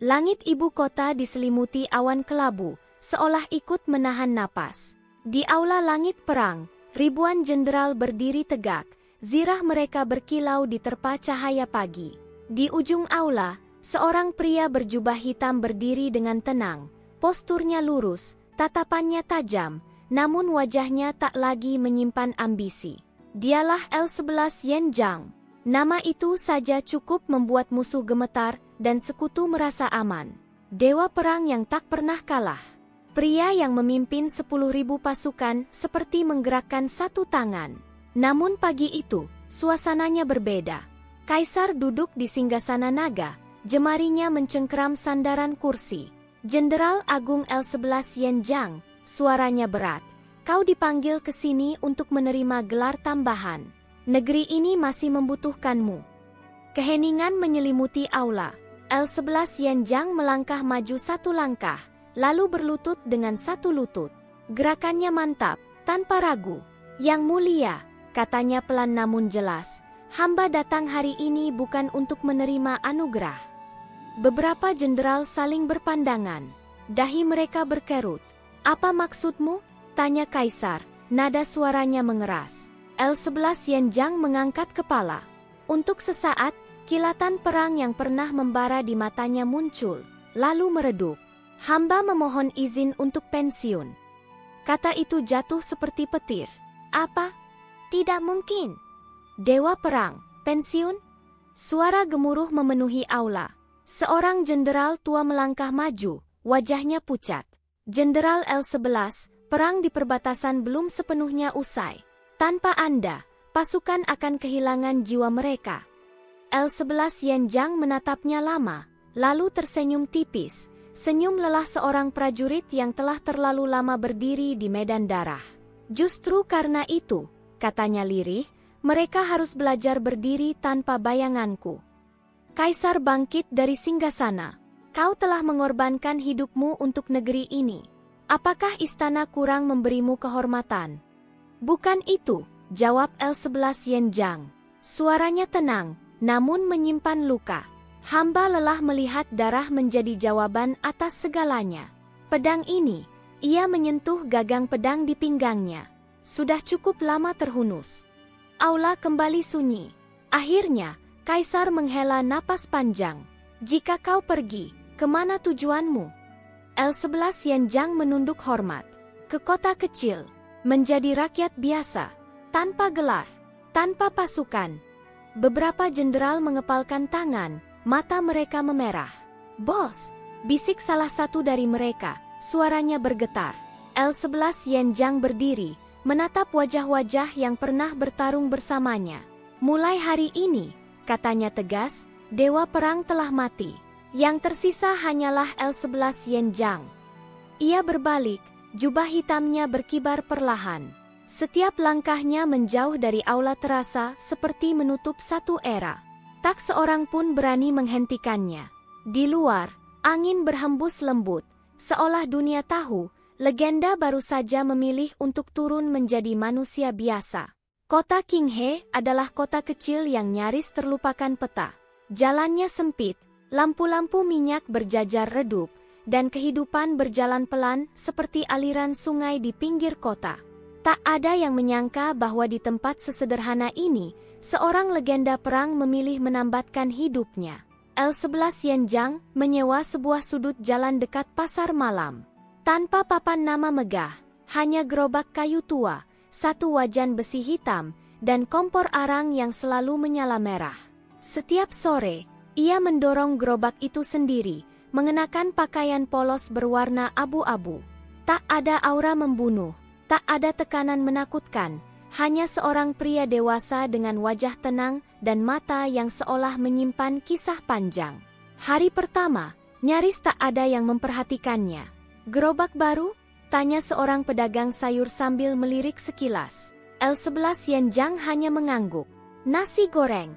Langit ibu kota diselimuti awan kelabu, seolah ikut menahan napas. Di aula langit perang, ribuan jenderal berdiri tegak, zirah mereka berkilau diterpa cahaya pagi. Di ujung aula, seorang pria berjubah hitam berdiri dengan tenang, posturnya lurus, tatapannya tajam, namun wajahnya tak lagi menyimpan ambisi. Dialah L11 Yen Zhang. Nama itu saja cukup membuat musuh gemetar dan sekutu merasa aman. Dewa perang yang tak pernah kalah. Pria yang memimpin 10.000 pasukan seperti menggerakkan satu tangan. Namun pagi itu, suasananya berbeda. Kaisar duduk di singgasana naga, jemarinya mencengkeram sandaran kursi. Jenderal Agung L11 Yen Zhang, suaranya berat. Kau dipanggil ke sini untuk menerima gelar tambahan. Negeri ini masih membutuhkanmu. Keheningan menyelimuti aula. L11 Yen Zhang melangkah maju satu langkah, lalu berlutut dengan satu lutut. Gerakannya mantap, tanpa ragu. Yang mulia, katanya pelan namun jelas, hamba datang hari ini bukan untuk menerima anugerah. Beberapa jenderal saling berpandangan. Dahi mereka berkerut. Apa maksudmu? Tanya Kaisar, nada suaranya mengeras. L11 Yen Zhang mengangkat kepala. Untuk sesaat, kilatan perang yang pernah membara di matanya muncul, lalu meredup. Hamba memohon izin untuk pensiun. Kata itu jatuh seperti petir. Apa? Tidak mungkin. Dewa perang, pensiun? Suara gemuruh memenuhi aula. Seorang jenderal tua melangkah maju, wajahnya pucat. Jenderal L11, perang di perbatasan belum sepenuhnya usai. Tanpa Anda, pasukan akan kehilangan jiwa mereka. L11 Yen Zhang menatapnya lama, lalu tersenyum tipis, senyum lelah seorang prajurit yang telah terlalu lama berdiri di medan darah. Justru karena itu, katanya lirih, mereka harus belajar berdiri tanpa bayanganku. Kaisar bangkit dari singgasana. Kau telah mengorbankan hidupmu untuk negeri ini. Apakah istana kurang memberimu kehormatan? Bukan itu, jawab L11 Yen Zhang. Suaranya tenang, namun menyimpan luka. Hamba lelah melihat darah menjadi jawaban atas segalanya. Pedang ini, ia menyentuh gagang pedang di pinggangnya. Sudah cukup lama terhunus. Aula kembali sunyi. Akhirnya, Kaisar menghela napas panjang. Jika kau pergi, kemana tujuanmu? L11 Yen Zhang menunduk hormat. Ke kota kecil, menjadi rakyat biasa, tanpa gelar, tanpa pasukan. Beberapa jenderal mengepalkan tangan, mata mereka memerah. Bos, bisik salah satu dari mereka, suaranya bergetar. L11 Yen Zhang berdiri, menatap wajah-wajah yang pernah bertarung bersamanya. Mulai hari ini, katanya tegas, dewa perang telah mati. Yang tersisa hanyalah L11 Yen Zhang. Ia berbalik, jubah hitamnya berkibar perlahan. Setiap langkahnya menjauh dari aula terasa seperti menutup satu era. Tak seorang pun berani menghentikannya. Di luar, angin berhembus lembut, seolah dunia tahu, legenda baru saja memilih untuk turun menjadi manusia biasa. Kota Qinghe adalah kota kecil yang nyaris terlupakan peta. Jalannya sempit, lampu-lampu minyak berjajar redup, dan kehidupan berjalan pelan seperti aliran sungai di pinggir kota. Tak ada yang menyangka bahwa di tempat sesederhana ini, seorang legenda perang memilih menambatkan hidupnya. L11 Yen Zhang menyewa sebuah sudut jalan dekat pasar malam. Tanpa papan nama megah, hanya gerobak kayu tua, satu wajan besi hitam, dan kompor arang yang selalu menyala merah. Setiap sore, ia mendorong gerobak itu sendiri, mengenakan pakaian polos berwarna abu-abu. Tak ada aura membunuh, tak ada tekanan menakutkan, hanya seorang pria dewasa dengan wajah tenang dan mata yang seolah menyimpan kisah panjang. Hari pertama, nyaris tak ada yang memperhatikannya. Gerobak baru? Tanya seorang pedagang sayur sambil melirik sekilas. L11 Yen Zhang hanya mengangguk. Nasi goreng.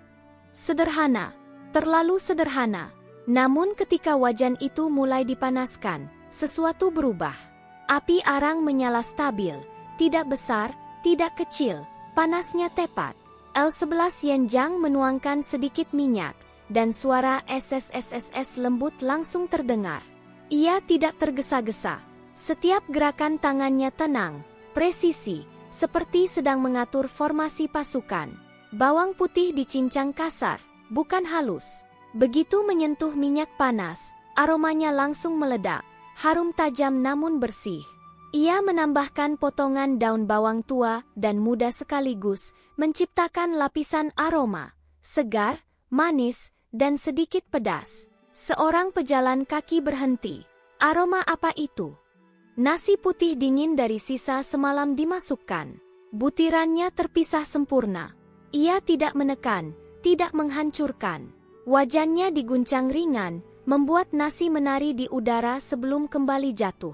Sederhana. Terlalu sederhana. Namun ketika wajan itu mulai dipanaskan, sesuatu berubah. Api arang menyala stabil. Tidak besar, tidak kecil. Panasnya tepat. L11 Yen Zhang menuangkan sedikit minyak. dan suara SSSSS lembut langsung terdengar. Ia tidak tergesa-gesa. Setiap gerakan tangannya tenang, presisi, seperti sedang mengatur formasi pasukan. Bawang putih dicincang kasar, bukan halus. Begitu menyentuh minyak panas, aromanya langsung meledak, harum tajam namun bersih. Ia menambahkan potongan daun bawang tua dan muda sekaligus, menciptakan lapisan aroma, segar, manis, dan sedikit pedas. Seorang pejalan kaki berhenti. Aroma apa itu? Nasi putih dingin dari sisa semalam dimasukkan. Butirannya terpisah sempurna. Ia tidak menekan, tidak menghancurkan. Wajannya diguncang ringan, membuat nasi menari di udara sebelum kembali jatuh.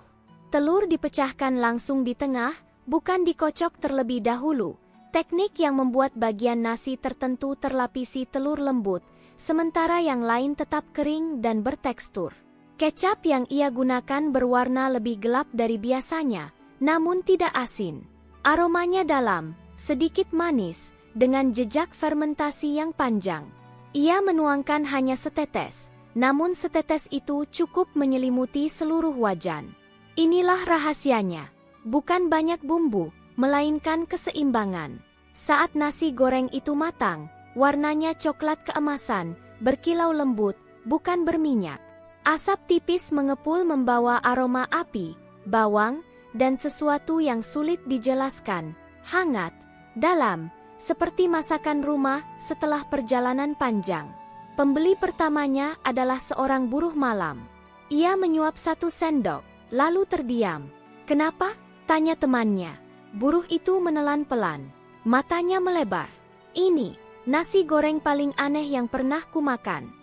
Telur dipecahkan langsung di tengah, bukan dikocok terlebih dahulu. Teknik yang membuat bagian nasi tertentu terlapisi telur lembut, sementara yang lain tetap kering dan bertekstur. Kecap yang ia gunakan berwarna lebih gelap dari biasanya, namun tidak asin. Aromanya dalam, sedikit manis, dengan jejak fermentasi yang panjang. Ia menuangkan hanya setetes, namun setetes itu cukup menyelimuti seluruh wajan. Inilah rahasianya, bukan banyak bumbu, melainkan keseimbangan. Saat nasi goreng itu matang, warnanya coklat keemasan, berkilau lembut, bukan berminyak. Asap tipis mengepul membawa aroma api, bawang, dan sesuatu yang sulit dijelaskan, hangat, dalam, seperti masakan rumah setelah perjalanan panjang. Pembeli pertamanya adalah seorang buruh malam. Ia menyuap 1 sendok, lalu terdiam. "Kenapa?" tanya temannya. Buruh itu menelan pelan. Matanya melebar. "Ini, nasi goreng paling aneh yang pernah kumakan."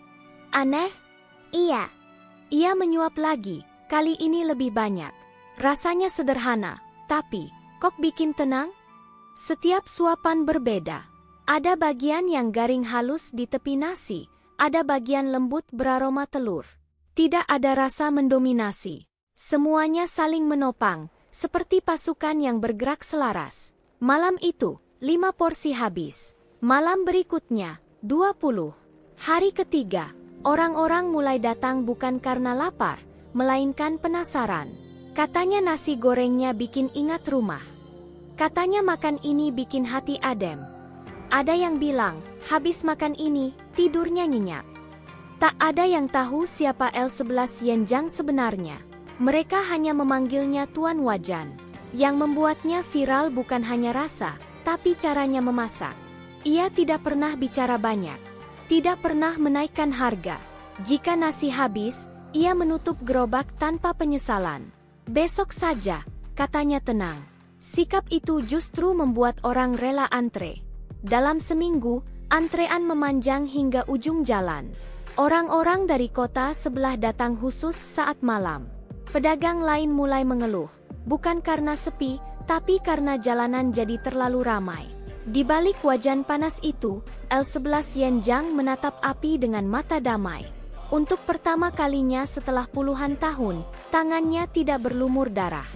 "Aneh?" "Iya." Ia menyuap lagi, kali ini lebih banyak. Rasanya sederhana, tapi, kok bikin tenang? Setiap suapan berbeda. Ada bagian yang garing halus di tepi nasi, ada bagian lembut beraroma telur. Tidak ada rasa mendominasi. Semuanya saling menopang, seperti pasukan yang bergerak selaras. Malam itu, 5 porsi habis. Malam berikutnya, 20. Hari ketiga, orang-orang mulai datang bukan karena lapar, melainkan penasaran. Katanya nasi gorengnya bikin ingat rumah. Katanya makan ini bikin hati adem. Ada yang bilang, habis makan ini, tidurnya nyenyak. Tak ada yang tahu siapa L11 Yenjang sebenarnya. Mereka hanya memanggilnya Tuan Wajan. Yang membuatnya viral bukan hanya rasa, tapi caranya memasak. Ia tidak pernah bicara banyak. Tidak pernah menaikkan harga. Jika nasi habis, ia menutup gerobak tanpa penyesalan. "Besok saja," katanya tenang. Sikap itu justru membuat orang rela antre. Dalam seminggu, antrean memanjang hingga ujung jalan. Orang-orang dari kota sebelah datang khusus saat malam. Pedagang lain mulai mengeluh, bukan karena sepi, tapi karena jalanan jadi terlalu ramai. Di balik wajan panas itu, L11 Yenjang menatap api dengan mata damai. Untuk pertama kalinya setelah puluhan tahun, tangannya tidak berlumur darah.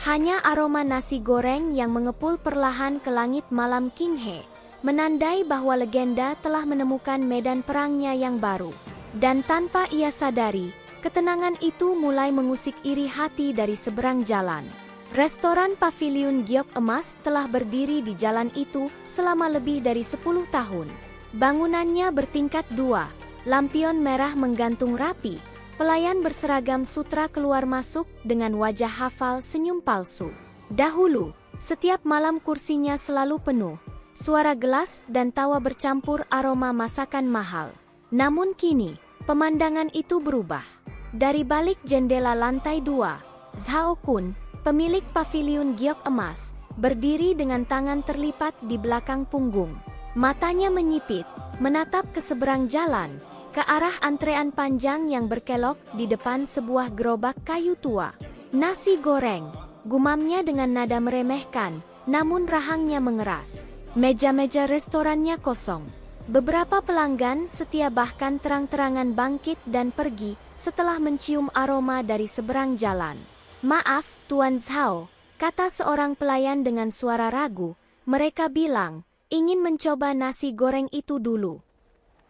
Hanya aroma nasi goreng yang mengepul perlahan ke langit malam Qinghe, menandai bahwa legenda telah menemukan medan perangnya yang baru. Dan tanpa ia sadari, ketenangan itu mulai mengusik iri hati dari seberang jalan. Restoran Paviliun Giok Emas telah berdiri di jalan itu selama lebih dari 10 tahun. Bangunannya bertingkat 2, lampion merah menggantung rapi, pelayan berseragam sutra keluar masuk dengan wajah hafal senyum palsu. Dahulu, setiap malam kursinya selalu penuh, suara gelas dan tawa bercampur aroma masakan mahal. Namun kini, pemandangan itu berubah. Dari balik jendela lantai 2, Zhao Kun, pemilik Paviliun Giok Emas, berdiri dengan tangan terlipat di belakang punggung. Matanya menyipit, menatap ke seberang jalan, ke arah antrean panjang yang berkelok di depan sebuah gerobak kayu tua. "Nasi goreng," gumamnya dengan nada meremehkan, namun rahangnya mengeras. Meja-meja restorannya kosong. Beberapa pelanggan setia bahkan terang-terangan bangkit dan pergi setelah mencium aroma dari seberang jalan. "Maaf, Tuan Zhao," kata seorang pelayan dengan suara ragu. "Mereka bilang, ingin mencoba nasi goreng itu dulu."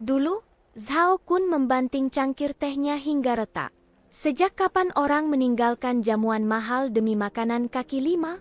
"Dulu?" Zhao Kun membanting cangkir tehnya hingga retak. Sejak kapan orang meninggalkan jamuan mahal demi makanan kaki lima?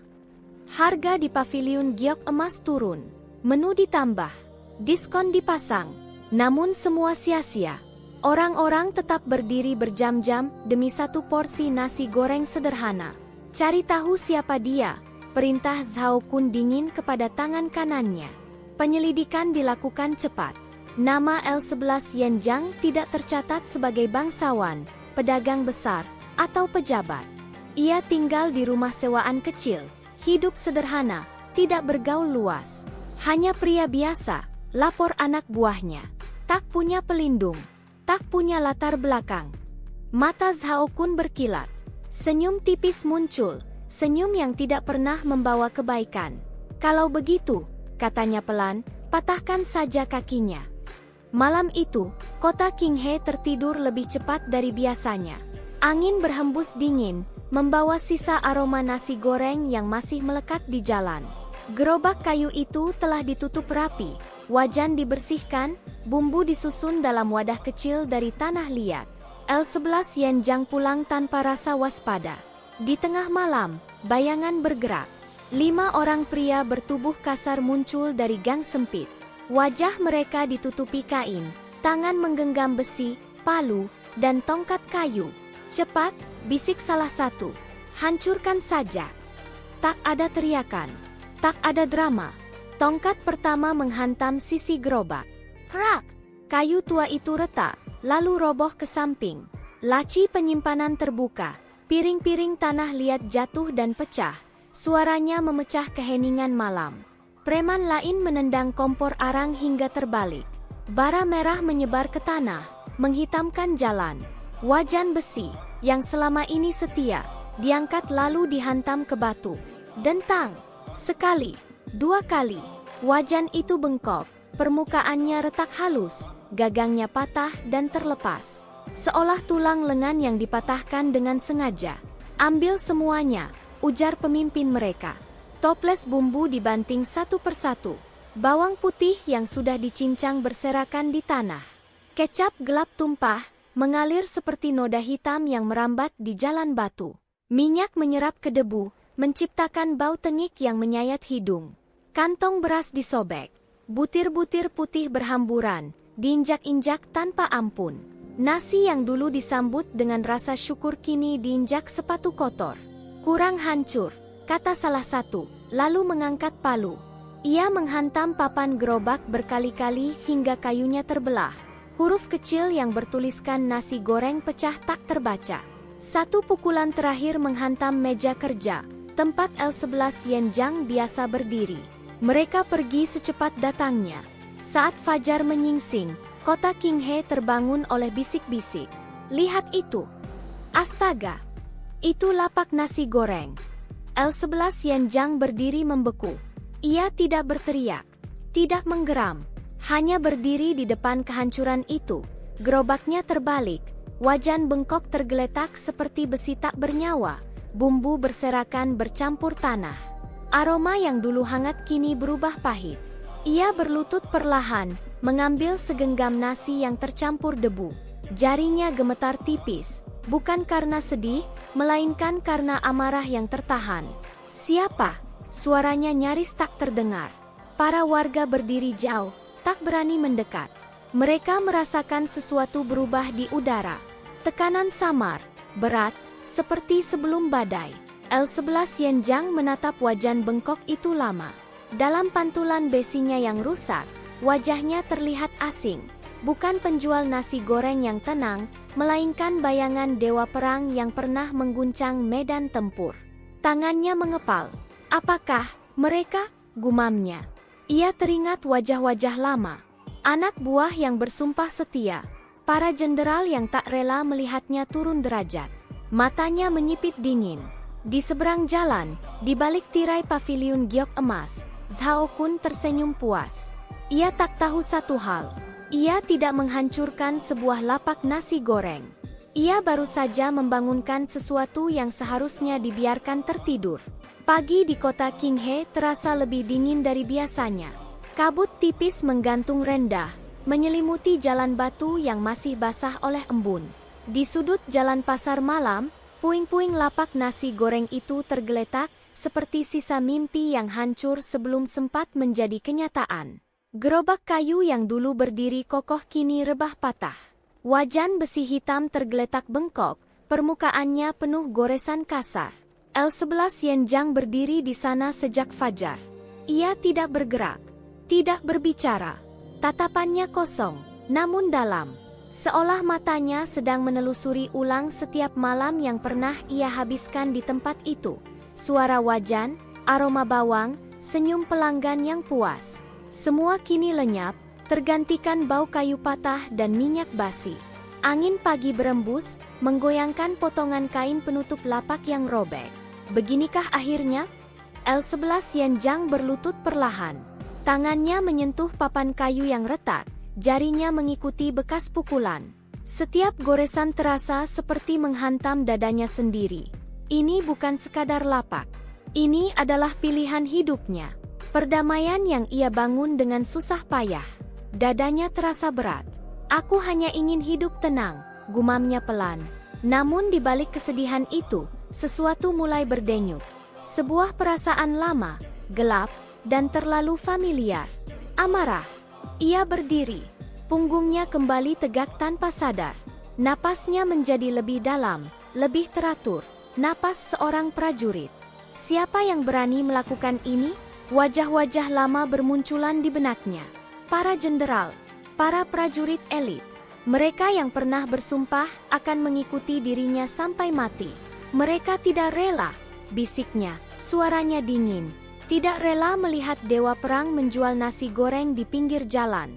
Harga di paviliun giok emas turun. Menu ditambah. Diskon dipasang. Namun semua sia-sia. Orang-orang tetap berdiri berjam-jam demi satu porsi nasi goreng sederhana. Cari tahu siapa dia, perintah Zhao Kun dingin kepada tangan kanannya. Penyelidikan dilakukan cepat. Nama L11 Yanjang tidak tercatat sebagai bangsawan, pedagang besar, atau pejabat. Ia tinggal di rumah sewaan kecil, hidup sederhana, tidak bergaul luas. Hanya pria biasa, lapor anak buahnya. Tak punya pelindung. Tak punya latar belakang. Mata Zhao Kun berkilat. Senyum tipis muncul, senyum yang tidak pernah membawa kebaikan. Kalau begitu, katanya pelan, patahkan saja kakinya. Malam itu, kota Qinghe tertidur lebih cepat dari biasanya. Angin berhembus dingin, membawa sisa aroma nasi goreng yang masih melekat di jalan. Gerobak kayu itu telah ditutup rapi, wajan dibersihkan, bumbu disusun dalam wadah kecil dari tanah liat. L11 Yanjang pulang tanpa rasa waspada. Di tengah malam, bayangan bergerak. 5 orang pria bertubuh kasar muncul dari gang sempit. Wajah mereka ditutupi kain, tangan menggenggam besi, palu, dan tongkat kayu. Cepat, bisik salah satu. Hancurkan saja. Tak ada teriakan. Tak ada drama. Tongkat pertama menghantam sisi gerobak. Krak! Kayu tua itu retak, lalu roboh ke samping. Laci penyimpanan terbuka. Piring-piring tanah liat jatuh dan pecah. Suaranya memecah keheningan malam. Preman lain menendang kompor arang hingga terbalik. Bara merah menyebar ke tanah, menghitamkan jalan. Wajan besi, yang selama ini setia, diangkat lalu dihantam ke batu. Dentang! Sekali, 2 kali, wajan itu bengkok, permukaannya retak halus, gagangnya patah dan terlepas. Seolah tulang lengan yang dipatahkan dengan sengaja. Ambil semuanya, ujar pemimpin mereka. Toples bumbu dibanting satu persatu. Bawang putih yang sudah dicincang berserakan di tanah. Kecap gelap tumpah, mengalir seperti noda hitam yang merambat di jalan batu. Minyak menyerap ke debu, menciptakan bau tengik yang menyayat hidung. Kantong beras disobek. Butir-butir putih berhamburan, diinjak-injak tanpa ampun. Nasi yang dulu disambut dengan rasa syukur kini diinjak sepatu kotor. Kurang hancur, kata salah satu, lalu mengangkat palu. Ia menghantam papan gerobak berkali-kali hingga kayunya terbelah. Huruf kecil yang bertuliskan nasi goreng pecah tak terbaca. Satu pukulan terakhir menghantam meja kerja, tempat L11 Yanjang biasa berdiri. Mereka pergi secepat datangnya. Saat fajar menyingsing, kota Qinghe terbangun oleh bisik-bisik. Lihat itu. Astaga. Itu lapak nasi goreng. L11 Yanjang berdiri membeku. Ia tidak berteriak, tidak menggeram. Hanya berdiri di depan kehancuran itu. Gerobaknya terbalik. Wajan bengkok tergeletak seperti besi tak bernyawa. Bumbu berserakan bercampur tanah. Aroma yang dulu hangat kini berubah pahit. Ia berlutut perlahan, mengambil segenggam nasi yang tercampur debu. Jarinya gemetar tipis, bukan karena sedih, melainkan karena amarah yang tertahan. Siapa? Suaranya nyaris tak terdengar. Para warga berdiri jauh, tak berani mendekat. Mereka merasakan sesuatu berubah di udara. Tekanan samar, berat, seperti sebelum badai. L11 Yanjang menatap wajan bengkok itu lama. Dalam pantulan besinya yang rusak, wajahnya terlihat asing. Bukan penjual nasi goreng yang tenang, melainkan bayangan dewa perang yang pernah mengguncang medan tempur. Tangannya mengepal. Apakah mereka? Gumamnya. Ia teringat wajah-wajah lama. Anak buah yang bersumpah setia. Para jenderal yang tak rela melihatnya turun derajat. Matanya menyipit dingin. Di seberang jalan, di balik tirai paviliun giok emas, Zhao Kun tersenyum puas. Ia tak tahu satu hal. Ia tidak menghancurkan sebuah lapak nasi goreng. Ia baru saja membangunkan sesuatu yang seharusnya dibiarkan tertidur. Pagi di kota Qinghe terasa lebih dingin dari biasanya. Kabut tipis menggantung rendah, menyelimuti jalan batu yang masih basah oleh embun. Di sudut jalan pasar malam, puing-puing lapak nasi goreng itu tergeletak, seperti sisa mimpi yang hancur sebelum sempat menjadi kenyataan. Gerobak kayu yang dulu berdiri kokoh kini rebah patah. Wajan besi hitam tergeletak bengkok, permukaannya penuh goresan kasar. L11 Yenjang berdiri di sana sejak fajar. Ia tidak bergerak, tidak berbicara. Tatapannya kosong, namun dalam. Seolah matanya sedang menelusuri ulang setiap malam yang pernah ia habiskan di tempat itu. Suara wajan, aroma bawang, senyum pelanggan yang puas. Semua kini lenyap, tergantikan bau kayu patah dan minyak basi. Angin pagi berembus, menggoyangkan potongan kain penutup lapak yang robek. Beginikah akhirnya? L11 Yenjang berlutut perlahan. Tangannya menyentuh papan kayu yang retak, jarinya mengikuti bekas pukulan. Setiap goresan terasa seperti menghantam dadanya sendiri. Ini bukan sekadar lapak. Ini adalah pilihan hidupnya. Perdamaian yang ia bangun dengan susah payah. Dadanya terasa berat. Aku hanya ingin hidup tenang, gumamnya pelan. Namun di balik kesedihan itu, sesuatu mulai berdenyut. Sebuah perasaan lama, gelap, dan terlalu familiar. Amarah. Ia berdiri. Punggungnya kembali tegak tanpa sadar. Napasnya menjadi lebih dalam, lebih teratur. Napas seorang prajurit. Siapa yang berani melakukan ini? Wajah-wajah lama bermunculan di benaknya. Para jenderal, para prajurit elit. Mereka yang pernah bersumpah akan mengikuti dirinya sampai mati. Mereka tidak rela, bisiknya, suaranya dingin. Tidak rela melihat dewa perang menjual nasi goreng di pinggir jalan.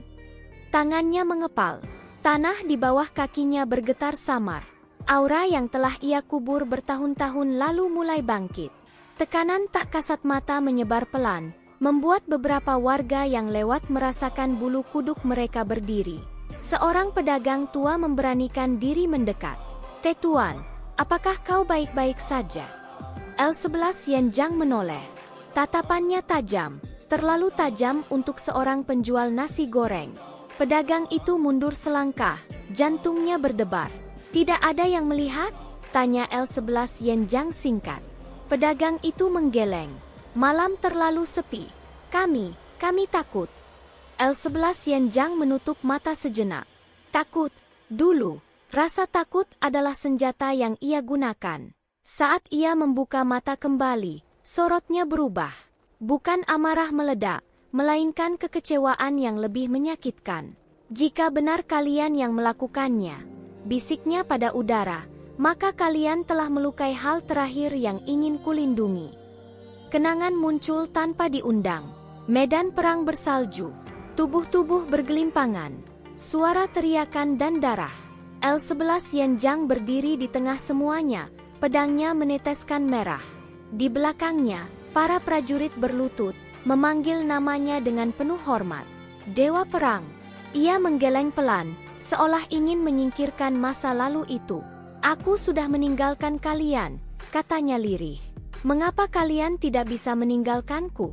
Tangannya mengepal. Tanah di bawah kakinya bergetar samar. Aura yang telah ia kubur bertahun-tahun lalu mulai bangkit. Tekanan tak kasat mata menyebar pelan, membuat beberapa warga yang lewat merasakan bulu kuduk mereka berdiri. Seorang pedagang tua memberanikan diri mendekat. "Tetuan, apakah kau baik-baik saja?" L11 Yenjang menoleh. Tatapannya tajam, terlalu tajam untuk seorang penjual nasi goreng. Pedagang itu mundur selangkah, jantungnya berdebar. "Tidak ada yang melihat?" tanya L11 Yenjang singkat. Pedagang itu menggeleng. "Malam terlalu sepi. Kami takut." L11 Yenjang menutup mata sejenak. Takut. Dulu, rasa takut adalah senjata yang ia gunakan. Saat ia membuka mata kembali, sorotnya berubah. Bukan amarah meledak, melainkan kekecewaan yang lebih menyakitkan. "Jika benar kalian yang melakukannya," bisiknya pada udara, "maka kalian telah melukai hal terakhir yang ingin kulindungi." Kenangan muncul tanpa diundang. Medan perang bersalju. Tubuh-tubuh bergelimpangan. Suara teriakan dan darah. L11 Yenjang berdiri di tengah semuanya, pedangnya meneteskan merah. Di belakangnya, para prajurit berlutut, memanggil namanya dengan penuh hormat. "Dewa perang." Ia menggeleng pelan, seolah ingin menyingkirkan masa lalu itu. "Aku sudah meninggalkan kalian," katanya lirih. "Mengapa kalian tidak bisa meninggalkanku?"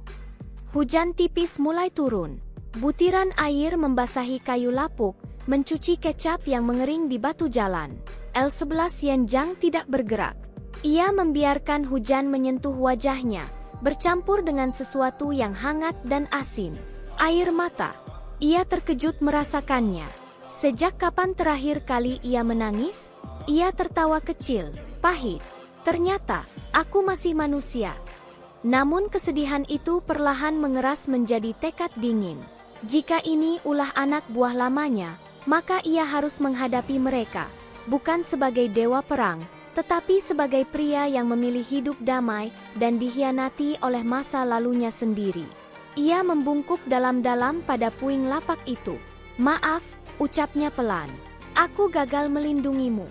Hujan tipis mulai turun. Butiran air membasahi kayu lapuk, mencuci kecap yang mengering di batu jalan. L11 Yenjang tidak bergerak. Ia membiarkan hujan menyentuh wajahnya, bercampur dengan sesuatu yang hangat dan asin. Air mata. Ia terkejut merasakannya. Sejak kapan terakhir kali ia menangis? Ia tertawa kecil, pahit. "Ternyata, aku masih manusia." Namun kesedihan itu perlahan mengeras menjadi tekad dingin. Jika ini ulah anak buah lamanya, maka ia harus menghadapi mereka, bukan sebagai dewa perang, tetapi sebagai pria yang memilih hidup damai dan dikhianati oleh masa lalunya sendiri. Ia membungkuk dalam-dalam pada puing lapak itu. "Maaf," ucapnya pelan. "Aku gagal melindungimu."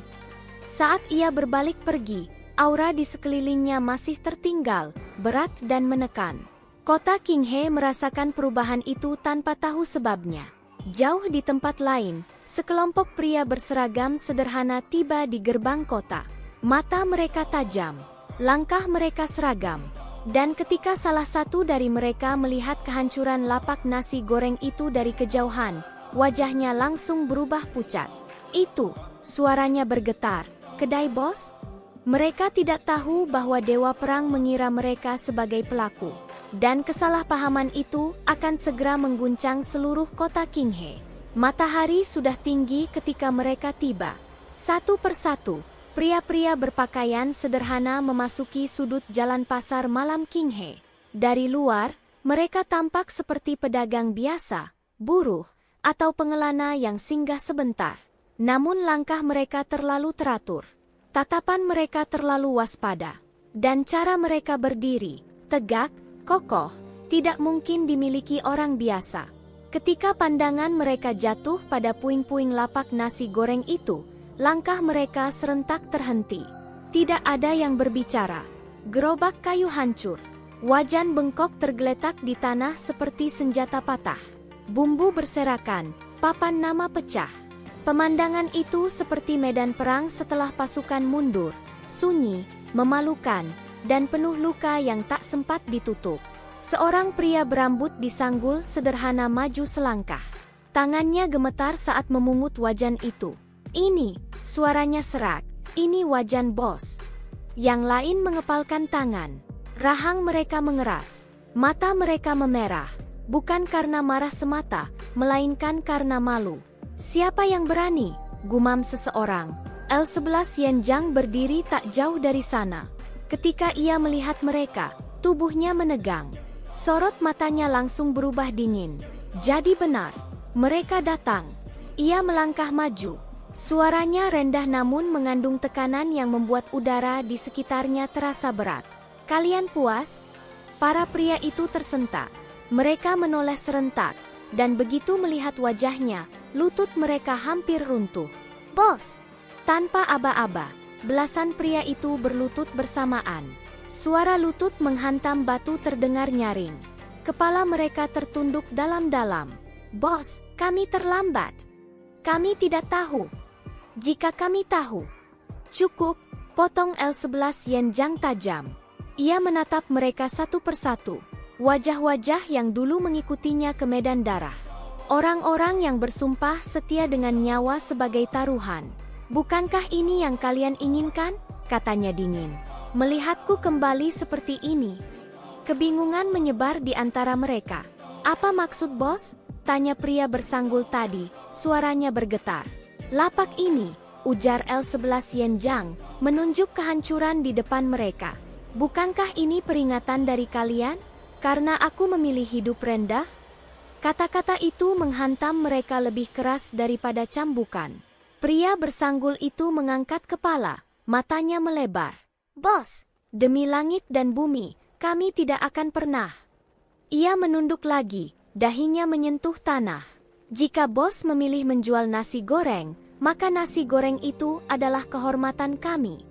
Saat ia berbalik pergi, aura di sekelilingnya masih tertinggal, berat dan menekan. Kota Qinghe merasakan perubahan itu tanpa tahu sebabnya. Jauh di tempat lain, sekelompok pria berseragam sederhana tiba di gerbang kota. Mata mereka tajam, langkah mereka seragam. Dan ketika salah satu dari mereka melihat kehancuran lapak nasi goreng itu dari kejauhan, wajahnya langsung berubah pucat. Itu, suaranya bergetar. Kedai bos? Mereka tidak tahu bahwa Dewa Perang mengira mereka sebagai pelaku. Dan kesalahpahaman itu akan segera mengguncang seluruh kota Qinghe. Matahari sudah tinggi ketika mereka tiba. Satu persatu, pria-pria berpakaian sederhana memasuki sudut jalan pasar malam Qinghe. Dari luar, mereka tampak seperti pedagang biasa, buruh, atau pengelana yang singgah sebentar. Namun langkah mereka terlalu teratur. Tatapan mereka terlalu waspada. Dan cara mereka berdiri, tegak, kokoh, tidak mungkin dimiliki orang biasa. Ketika pandangan mereka jatuh pada puing-puing lapak nasi goreng itu, langkah mereka serentak terhenti. Tidak ada yang berbicara. Gerobak kayu hancur. Wajan bengkok tergeletak di tanah seperti senjata patah. Bumbu berserakan, papan nama pecah. Pemandangan itu seperti medan perang setelah pasukan mundur, sunyi, memalukan, dan penuh luka yang tak sempat ditutup. Seorang pria berambut disanggul sederhana maju selangkah. Tangannya gemetar saat memungut wajan itu. Ini, suaranya serak, ini wajan bos. Yang lain mengepalkan tangan. Rahang mereka mengeras. Mata mereka memerah. Bukan karena marah semata, melainkan karena malu. Siapa yang berani? Gumam seseorang. L11 Yenjang berdiri tak jauh dari sana. Ketika ia melihat mereka, tubuhnya menegang. Sorot matanya langsung berubah dingin. Jadi benar, mereka datang. Ia melangkah maju. Suaranya rendah namun mengandung tekanan yang membuat udara di sekitarnya terasa berat. Kalian puas? Para pria itu tersentak. Mereka menoleh serentak. Dan begitu melihat wajahnya, lutut mereka hampir runtuh. Bos! Tanpa aba-aba, belasan pria itu berlutut bersamaan. Suara lutut menghantam batu terdengar nyaring. Kepala mereka tertunduk dalam-dalam. Bos, kami terlambat. Kami tidak tahu. Jika kami tahu. Cukup, potong L11 Yenjang tajam. Ia menatap mereka satu persatu. Wajah-wajah yang dulu mengikutinya ke medan darah. Orang-orang yang bersumpah setia dengan nyawa sebagai taruhan. Bukankah ini yang kalian inginkan? Katanya dingin. Melihatku kembali seperti ini. Kebingungan menyebar di antara mereka. Apa maksud bos? Tanya pria bersanggul tadi, suaranya bergetar. Lapak ini, ujar L11 Yenjang, menunjuk kehancuran di depan mereka. Bukankah ini peringatan dari kalian? Karena aku memilih hidup rendah? Kata-kata itu menghantam mereka lebih keras daripada cambukan. Pria bersanggul itu mengangkat kepala, matanya melebar. Bos, demi langit dan bumi, kami tidak akan pernah. Ia menunduk lagi, dahinya menyentuh tanah. Jika bos memilih menjual nasi goreng, maka nasi goreng itu adalah kehormatan kami.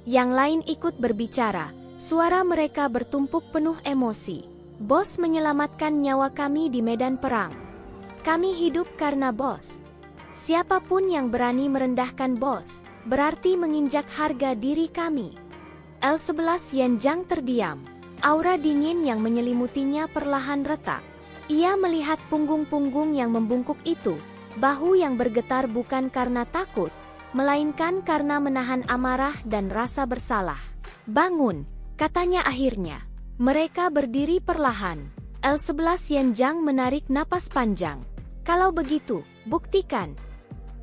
Yang lain ikut berbicara. Suara mereka bertumpuk penuh emosi. Bos menyelamatkan nyawa kami di medan perang. Kami hidup karena bos. Siapapun yang berani merendahkan bos, berarti menginjak harga diri kami. L11 Yenjang terdiam. Aura dingin yang menyelimutinya perlahan retak. Ia melihat punggung-punggung yang membungkuk itu. Bahu yang bergetar bukan karena takut, melainkan karena menahan amarah dan rasa bersalah. Bangun! Katanya akhirnya. Mereka berdiri perlahan. L11 Yenjang menarik napas panjang. Kalau begitu, buktikan.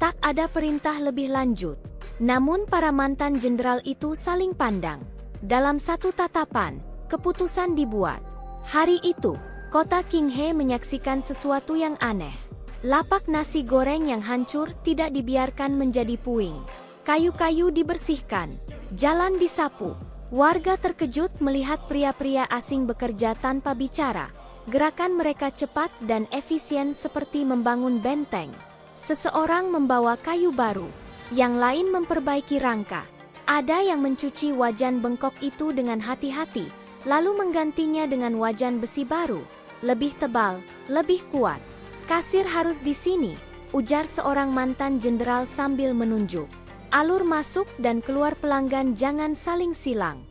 Tak ada perintah lebih lanjut. Namun para mantan jenderal itu saling pandang. Dalam satu tatapan, keputusan dibuat. Hari itu, kota Qinghe menyaksikan sesuatu yang aneh. Lapak nasi goreng yang hancur tidak dibiarkan menjadi puing. Kayu-kayu dibersihkan. Jalan disapu. Warga terkejut melihat pria-pria asing bekerja tanpa bicara. Gerakan mereka cepat dan efisien seperti membangun benteng. Seseorang membawa kayu baru, yang lain memperbaiki rangka. Ada yang mencuci wajan bengkok itu dengan hati-hati, lalu menggantinya dengan wajan besi baru, lebih tebal, lebih kuat. Kasir harus di sini, ujar seorang mantan jenderal sambil menunjuk. Alur masuk dan keluar pelanggan jangan saling silang.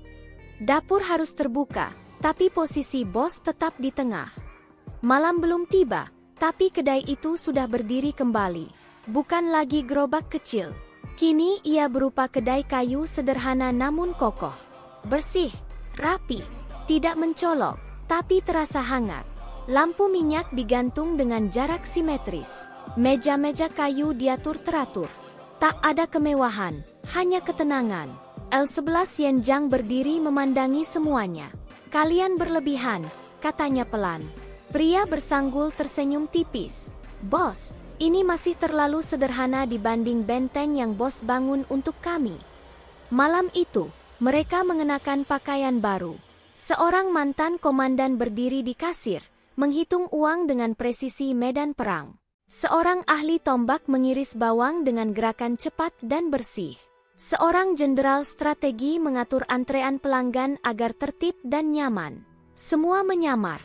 Dapur harus terbuka, tapi posisi bos tetap di tengah. Malam belum tiba, Tapi kedai itu sudah berdiri kembali. Bukan lagi gerobak kecil. Kini ia berupa kedai kayu sederhana namun kokoh. Bersih, rapi, tidak mencolok, tapi terasa hangat. Lampu minyak digantung dengan jarak simetris. Meja-meja kayu diatur teratur. Tak ada kemewahan, hanya ketenangan. L11 Yenjang berdiri memandangi semuanya. "Kalian berlebihan," katanya pelan. Pria bersanggul tersenyum tipis. "Bos, ini masih terlalu sederhana dibanding benteng yang bos bangun untuk kami." Malam itu, mereka mengenakan pakaian baru. Seorang mantan komandan berdiri di kasir, menghitung uang dengan presisi medan perang. Seorang ahli tombak mengiris bawang dengan gerakan cepat dan bersih. Seorang jenderal strategi mengatur antrean pelanggan agar tertib dan nyaman. Semua menyamar.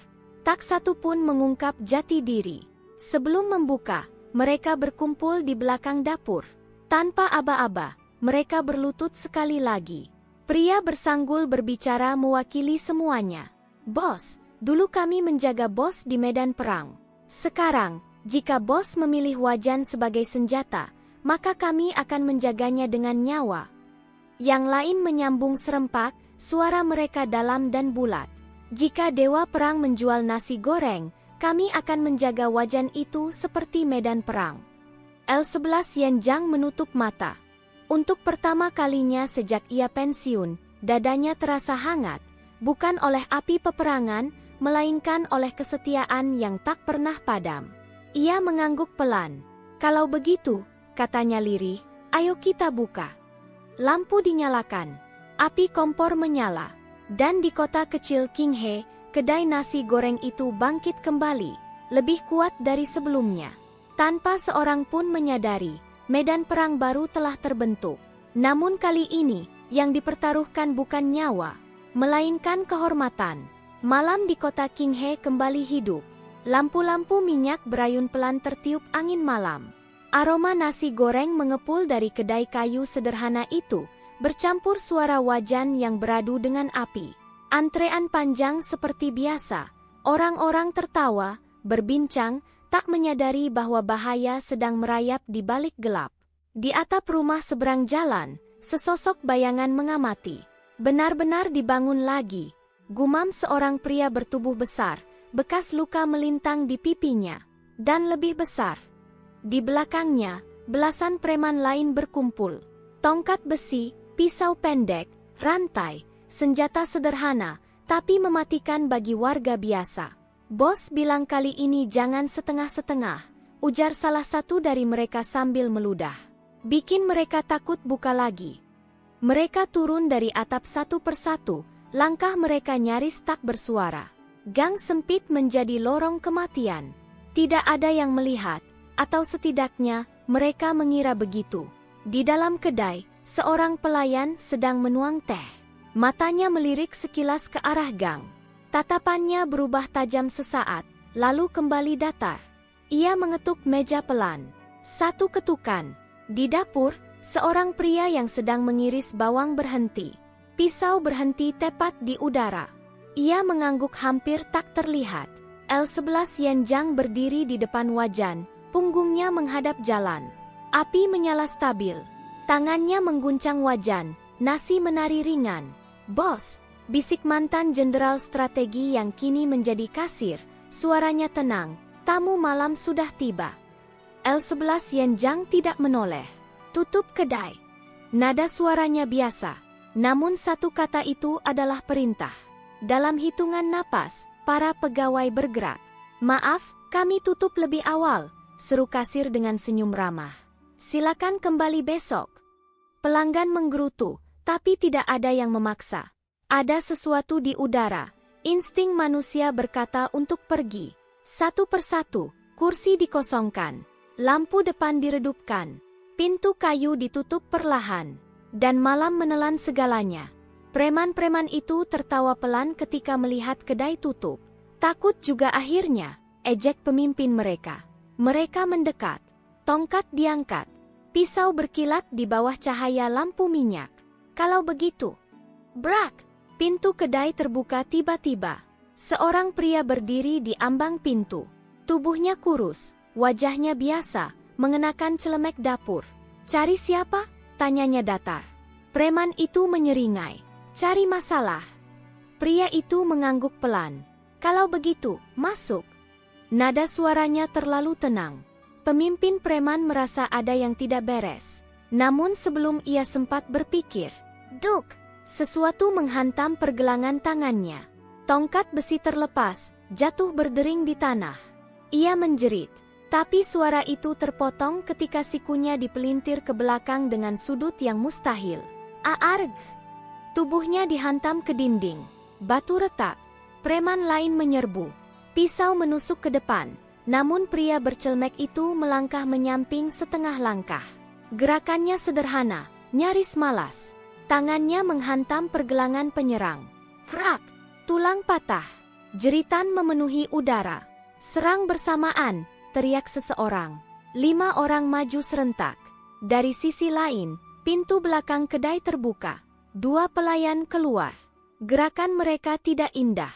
Tak satu pun mengungkap jati diri. Sebelum membuka, mereka berkumpul di belakang dapur. Tanpa aba-aba, mereka berlutut sekali lagi. Pria bersanggul berbicara mewakili semuanya. "Bos, dulu kami menjaga bos di medan perang. Sekarang, jika bos memilih wajan sebagai senjata, maka kami akan menjaganya dengan nyawa." Yang lain menyambung serempak, suara mereka dalam dan bulat. "Jika dewa perang menjual nasi goreng, kami akan menjaga wajan itu seperti medan perang." L11 Yenjang menutup mata. Untuk pertama kalinya sejak ia pensiun, dadanya terasa hangat, bukan oleh api peperangan, melainkan oleh kesetiaan yang tak pernah padam. Ia mengangguk pelan. "Kalau begitu," katanya lirih, "ayo kita buka." Lampu dinyalakan. Api kompor menyala. Dan di kota kecil Qinghe, kedai nasi goreng itu bangkit kembali, lebih kuat dari sebelumnya. Tanpa seorang pun menyadari, medan perang baru telah terbentuk. Namun kali ini, yang dipertaruhkan bukan nyawa, melainkan kehormatan. Malam di kota Qinghe kembali hidup. Lampu-lampu minyak berayun pelan tertiup angin malam. Aroma nasi goreng mengepul dari kedai kayu sederhana itu, bercampur suara wajan yang beradu dengan api. Antrean panjang seperti biasa. Orang-orang tertawa, berbincang, tak menyadari bahwa bahaya sedang merayap di balik gelap. Di atap rumah seberang jalan, sesosok bayangan mengamati. "Benar-benar dibangun lagi," gumam seorang pria bertubuh besar, bekas luka melintang di pipinya. Dan lebih besar. Di belakangnya, belasan preman lain berkumpul. Tongkat besi, pisau pendek, rantai, senjata sederhana, tapi mematikan bagi warga biasa. "Bos bilang kali ini jangan setengah-setengah," ujar salah satu dari mereka sambil meludah. "Bikin mereka takut buka lagi." Mereka turun dari atap satu persatu, langkah mereka nyaris tak bersuara. Gang sempit menjadi lorong kematian. Tidak ada yang melihat, atau setidaknya mereka mengira begitu. Di dalam kedai, seorang pelayan sedang menuang teh. Matanya melirik sekilas ke arah gang. Tatapannya berubah tajam sesaat, lalu kembali datar. Ia mengetuk meja pelan. Satu ketukan. Di dapur, seorang pria yang sedang mengiris bawang berhenti. Pisau berhenti tepat di udara. Ia mengangguk hampir tak terlihat. L11 Yenjang berdiri di depan wajan, punggungnya menghadap jalan. Api menyala stabil. Tangannya mengguncang wajan, nasi menari ringan. "Bos," bisik mantan jenderal strategi yang kini menjadi kasir, suaranya tenang, "tamu malam sudah tiba." L11 Yenjang tidak menoleh. "Tutup kedai." Nada suaranya biasa, namun satu kata itu adalah perintah. Dalam hitungan napas, para pegawai bergerak. "Maaf, kami tutup lebih awal," seru kasir dengan senyum ramah. "Silakan kembali besok." Pelanggan menggerutu, tapi tidak ada yang memaksa. Ada sesuatu di udara. Insting manusia berkata untuk pergi. Satu persatu, kursi dikosongkan. Lampu depan diredupkan. Pintu kayu ditutup perlahan. Dan malam menelan segalanya. Preman-preman itu tertawa pelan ketika melihat kedai tutup. Takut juga akhirnya, ejek pemimpin mereka. Mereka mendekat. Tongkat diangkat. Pisau berkilat di bawah cahaya lampu minyak. Kalau begitu, brak! Pintu kedai terbuka tiba-tiba. Seorang pria berdiri di ambang pintu. Tubuhnya kurus, wajahnya biasa, mengenakan celemek dapur. "Cari siapa?" tanyanya datar. Preman itu menyeringai. "Cari masalah." Pria itu mengangguk pelan. "Kalau begitu, masuk." Nada suaranya terlalu tenang. Pemimpin preman merasa ada yang tidak beres. Namun sebelum ia sempat berpikir, "Duk!" Sesuatu menghantam pergelangan tangannya. Tongkat besi terlepas, jatuh berdering di tanah. Ia menjerit, tapi suara itu terpotong ketika sikunya dipelintir ke belakang dengan sudut yang mustahil. "Aarg!" Tubuhnya dihantam ke dinding. Batu retak. Preman lain menyerbu. Pisau menusuk ke depan, namun pria bercelemek itu melangkah menyamping setengah langkah. Gerakannya sederhana, nyaris malas. Tangannya menghantam pergelangan penyerang. Krak! Tulang patah. Jeritan memenuhi udara. "Serang bersamaan!" teriak seseorang. 5 orang maju serentak. Dari sisi lain, pintu belakang kedai terbuka. 2 pelayan keluar. Gerakan mereka tidak indah,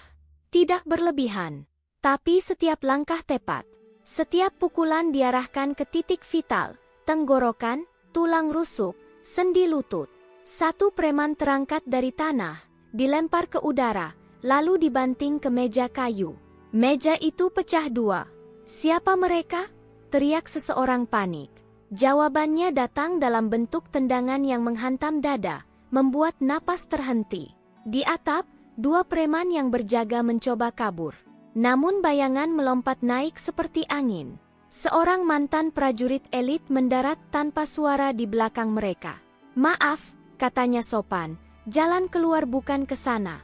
tidak berlebihan. Tapi setiap langkah tepat. Setiap pukulan diarahkan ke titik vital, tenggorokan, tulang rusuk, sendi lutut. 1 preman terangkat dari tanah, dilempar ke udara, lalu dibanting ke meja kayu. Meja itu pecah 2. "Siapa mereka?" teriak seseorang panik. Jawabannya datang dalam bentuk tendangan yang menghantam dada, membuat napas terhenti. Di atap, 2 preman yang berjaga mencoba kabur. Namun bayangan melompat naik seperti angin. Seorang mantan prajurit elit mendarat tanpa suara di belakang mereka. "Maaf," katanya sopan, "jalan keluar bukan ke sana."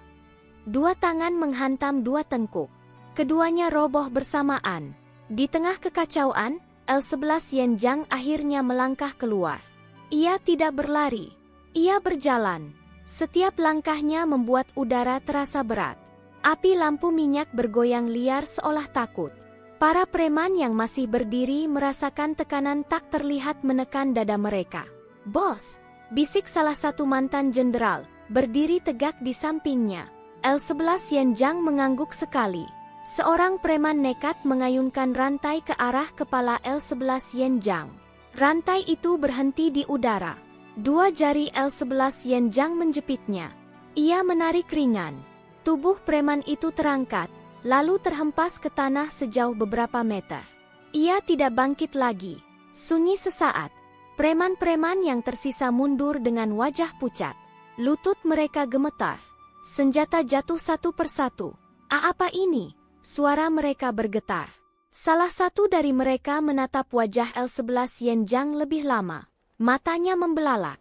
2 tangan menghantam 2 tengkuk. Keduanya roboh bersamaan. Di tengah kekacauan, L11 Yenjang akhirnya melangkah keluar. Ia tidak berlari. Ia berjalan. Setiap langkahnya membuat udara terasa berat. Api lampu minyak bergoyang liar seolah takut. Para preman yang masih berdiri merasakan tekanan tak terlihat menekan dada mereka. "Bos!" bisik salah satu mantan jenderal, berdiri tegak di sampingnya. L11 Yenjang mengangguk sekali. Seorang preman nekat mengayunkan rantai ke arah kepala L11 Yenjang. Rantai itu berhenti di udara. 2 jari L11 Yenjang menjepitnya. Ia menarik ringan. Tubuh preman itu terangkat, lalu terhempas ke tanah sejauh beberapa meter. Ia tidak bangkit lagi. Sunyi sesaat. Preman-preman yang tersisa mundur dengan wajah pucat. Lutut mereka gemetar. Senjata jatuh satu persatu. Apa ini?" Suara mereka bergetar. Salah satu dari mereka menatap wajah L11 Yenjang lebih lama. Matanya membelalak.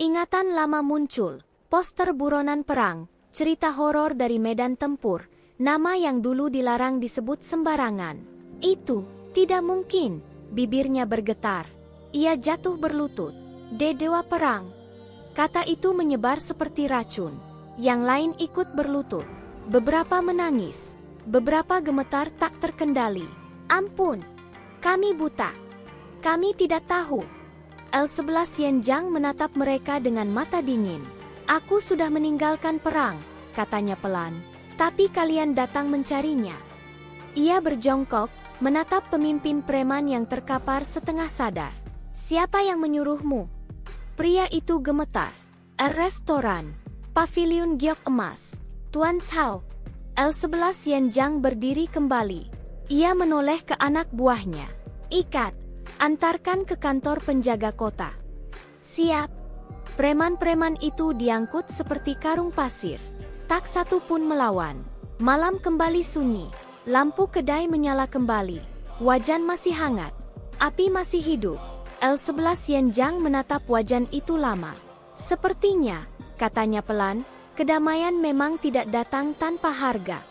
Ingatan lama muncul. Poster buronan perang, cerita horor dari medan tempur, nama yang dulu dilarang disebut sembarangan. "Itu tidak mungkin," bibirnya bergetar. Ia jatuh berlutut. "Dewa perang." Kata itu menyebar seperti racun. Yang lain ikut berlutut. Beberapa menangis. Beberapa gemetar tak terkendali. "Ampun, kami buta. Kami tidak tahu." L11 Yenjang menatap mereka dengan mata dingin. "Aku sudah meninggalkan perang," katanya pelan. "Tapi kalian datang mencarinya." Ia berjongkok, menatap pemimpin preman yang terkapar setengah sadar. "Siapa yang menyuruhmu?" Pria itu gemetar. "Restoran, Paviliun Giok Emas, Tuan Sao." L11 Yenjang berdiri kembali. Ia menoleh ke anak buahnya. "Ikat, antarkan ke kantor penjaga kota." "Siap." Preman-preman itu diangkut seperti karung pasir. Tak satu pun melawan. Malam kembali sunyi. Lampu kedai menyala kembali. Wajan masih hangat. Api masih hidup. L11 Yenjang menatap wajan itu lama. "Sepertinya," katanya pelan, "kedamaian memang tidak datang tanpa harga."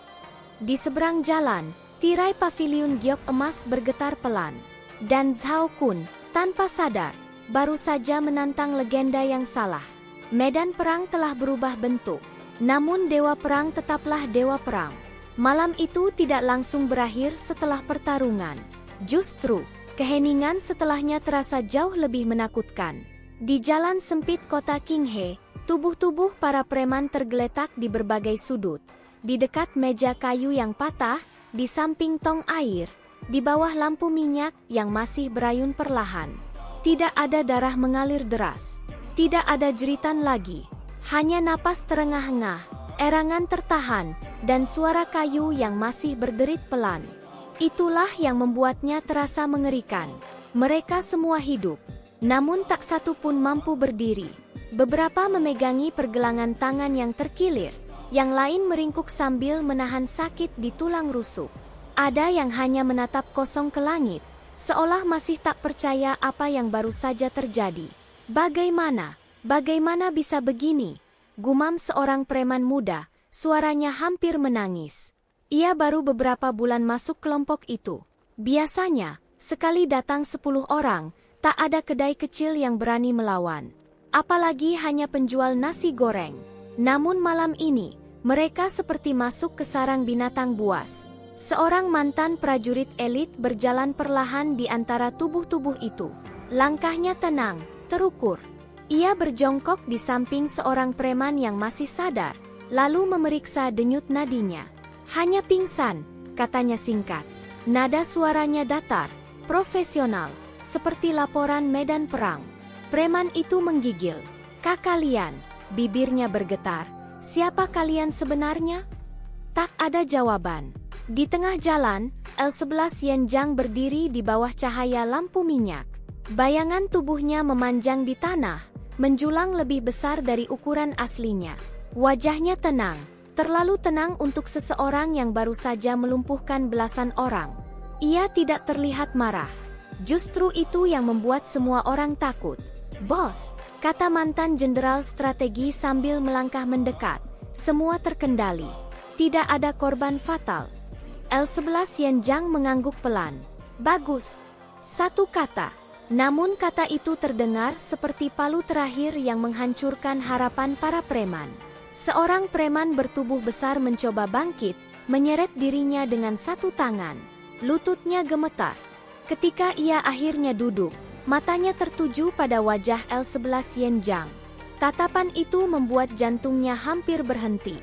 Di seberang jalan, tirai Paviliun Giok Emas bergetar pelan. Dan Zhao Kun, tanpa sadar, baru saja menantang legenda yang salah. Medan perang telah berubah bentuk. Namun dewa perang tetaplah dewa perang. Malam itu tidak langsung berakhir setelah pertarungan. Justru, keheningan setelahnya terasa jauh lebih menakutkan. Di jalan sempit kota Qinghe, tubuh-tubuh para preman tergeletak di berbagai sudut. Di dekat meja kayu yang patah, di samping tong air, di bawah lampu minyak yang masih berayun perlahan. Tidak ada darah mengalir deras. Tidak ada jeritan lagi. Hanya napas terengah-engah, erangan tertahan, dan suara kayu yang masih berderit pelan. Itulah yang membuatnya terasa mengerikan. Mereka semua hidup, namun tak satu pun mampu berdiri. Beberapa memegangi pergelangan tangan yang terkilir, yang lain meringkuk sambil menahan sakit di tulang rusuk. Ada yang hanya menatap kosong ke langit, seolah masih tak percaya apa yang baru saja terjadi. Bagaimana bisa begini? Gumam seorang preman muda, suaranya hampir menangis. Ia baru beberapa bulan masuk kelompok itu. Biasanya, sekali datang 10 orang, tak ada kedai kecil yang berani melawan. Apalagi hanya penjual nasi goreng. Namun malam ini, mereka seperti masuk ke sarang binatang buas. Seorang mantan prajurit elit berjalan perlahan di antara tubuh-tubuh itu. Langkahnya tenang, terukur. Ia berjongkok di samping seorang preman yang masih sadar, lalu memeriksa denyut nadinya. Hanya pingsan, katanya singkat. Nada suaranya datar, profesional, seperti laporan medan perang. Preman itu menggigil. Kalian, bibirnya bergetar. Siapa kalian sebenarnya? Tak ada jawaban. Di tengah jalan, L11 Yenjang berdiri di bawah cahaya lampu minyak. Bayangan tubuhnya memanjang di tanah, menjulang lebih besar dari ukuran aslinya. Wajahnya tenang, terlalu tenang untuk seseorang yang baru saja melumpuhkan belasan orang. Ia tidak terlihat marah. Justru itu yang membuat semua orang takut. "Bos," kata mantan jenderal strategi sambil melangkah mendekat. "Semua terkendali. Tidak ada korban fatal." L11 Yenjang mengangguk pelan. "Bagus." Satu kata. Namun kata itu terdengar seperti palu terakhir yang menghancurkan harapan para preman. Seorang preman bertubuh besar mencoba bangkit, menyeret dirinya dengan satu tangan. Lututnya gemetar. Ketika ia akhirnya duduk, matanya tertuju pada wajah L11 Yenjang. Tatapan itu membuat jantungnya hampir berhenti.